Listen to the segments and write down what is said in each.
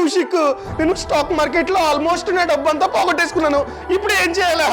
కౌశిక్, నేను stock market లో almost నా డబ్బంతా పోగొట్టేసుకున్నాను. ఇప్పుడు ఏం చేయాలా?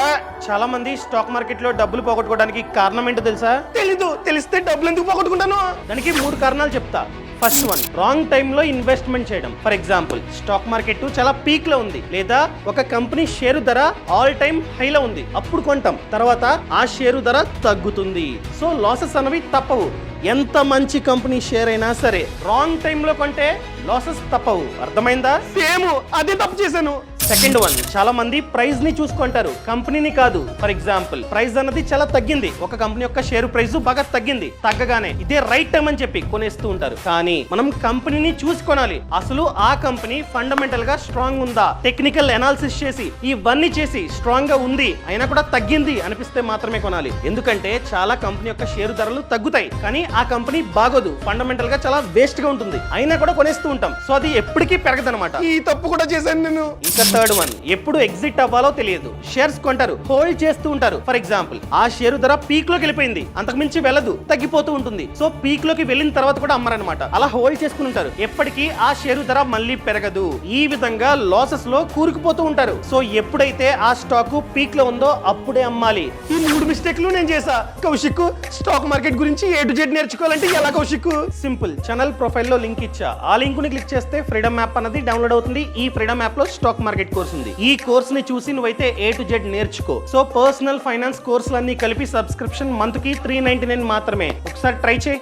చాలా మంది స్టాక్ మార్కెట్ లో డబ్బులు పోగొట్టుకోవడానికి కారణం ఏంటో తెలుసా? తెలీదు. తెలిస్తే డబ్బులు ఎందుకు పోగొట్టుకుంటాను? దానికి 3 కారణాలు చెప్తా. ఫస్ట్ వన్, రాంగ్ టైంలో ఇన్వెస్ట్మెంట్ చేయడం. ఫర్ ఎగ్జాంపుల్, స్టాక్ మార్కెట్ చాలా పీక్ లో ఉంది, లేదా ఒక కంపెనీ షేరు ధర ఆల్ టైమ్ హైలో ఉంది, అప్పుడు కొంటాం, తర్వాత ఆ షేరు ధర తగ్గుతుంది. సో లాసెస్ అనేవి తప్పవు. ఎంత మంచి కంపెనీ షేర్ అయినా సరే రాంగ్ టైంలో కొంటే లాసెస్ తప్పవు. అర్థమైందా? సేమ్ అదే తప్పు చేశాను. సెకండ్ వన్, చాలా మంది ప్రైస్ ని చూసుకుంటారు, కంపెనీని కాదు. ఫర్ ఎగ్జాంపుల్, ప్రైస్ అన్నది చాలా తగ్గింది, ఒక కంపెనీ యొక్క షేర్ ప్రైస్ బాగా తగ్గింది, తగ్గగానే ఇదే రైట్ టైం అని చెప్పి కొనేస్తూ ఉంటారు. కానీ మనం కంపెనీని చూసి కొనాలి. అసలు ఆ కంపెనీ ఫండమెంటల్ గా స్ట్రాంగ్ ఉందా, టెక్నికల్ అనాలిసిస్ చేసి ఇవన్నీ చేసి స్ట్రాంగ్ గా ఉంది అయినా కూడా తగ్గింది అనిపిస్తే మాత్రమే కొనాలి. ఎందుకంటే చాలా కంపెనీ యొక్క షేరు ధరలు తగ్గుతాయి, కానీ ఆ కంపెనీ బాగోదు, ఫండమెంటల్ గా చాలా వేస్ట్ గా ఉంటుంది, అయినా కూడా కొనేస్తూ ఉంటాం. సో అది ఎప్పటికీ పెరగదనమాట. ఈ తప్పు కూడా చేశాను నేను. ఇంకా థర్డ్ వన్, ఎప్పుడు ఎగ్జిట్ అవ్వాలో తెలియదు. షేర్స్ కొంటారు, హోల్డ్ చేస్తూ ఉంటారు. ఫర్ ఎగ్జాంపుల్, ఆ షేరు ధర పీక్ లోకి వెళ్ళిపోయింది, అంతకు మించి వెళ్ళదు, తగ్గిపోతూ ఉంటుంది. సో పీక్ లోకి వెళ్ళిన తర్వాత కూడా అమ్మరనమాట, అలా హోల్డ్ చేసుకుని ఉంటారు. ఎప్పటికీ ఆ షేరు ధర మళ్ళీ పెరగదు. ఈ విధంగా లాసెస్ లో కూరుకుపోతూ ఉంటారు. సో ఎప్పుడైతే ఆ స్టాక్ పీక్ లో ఉందో అప్పుడే అమ్మాలి. ఈ 3 మిస్టేక్లు నేను చేశా. కౌశిక్, స్టాక్ మార్కెట్ గురించి A to Z నేర్చుకోవాలంటే ఎలా కౌశిక్? సింపుల్, ఛానల్ ప్రొఫైల్ లో లింక్ ఇచ్చా. ఆ లింక్ ని క్లిక్ చేస్తే ఫ్రీడమ్ యాప్ అనేది డౌన్లోడ్ అవుతుంది. ఈ ఫ్రీడమ్ యాప్ లో స్టాక్ మార్కెట్ కోర్స్ ఉంది. ఈ కోర్స్ ని చూసి నువ్వైతే A to Z నేర్చుకో. సో పర్సనల్ ఫైనాన్స్ కోర్సులన్నీ కలిపి సబ్స్క్రిప్షన్ మంత్ కి $399 మాత్రమే. ఒకసారి ట్రై చేయి.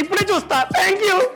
ఇప్పుడే చూస్తా. Thank you.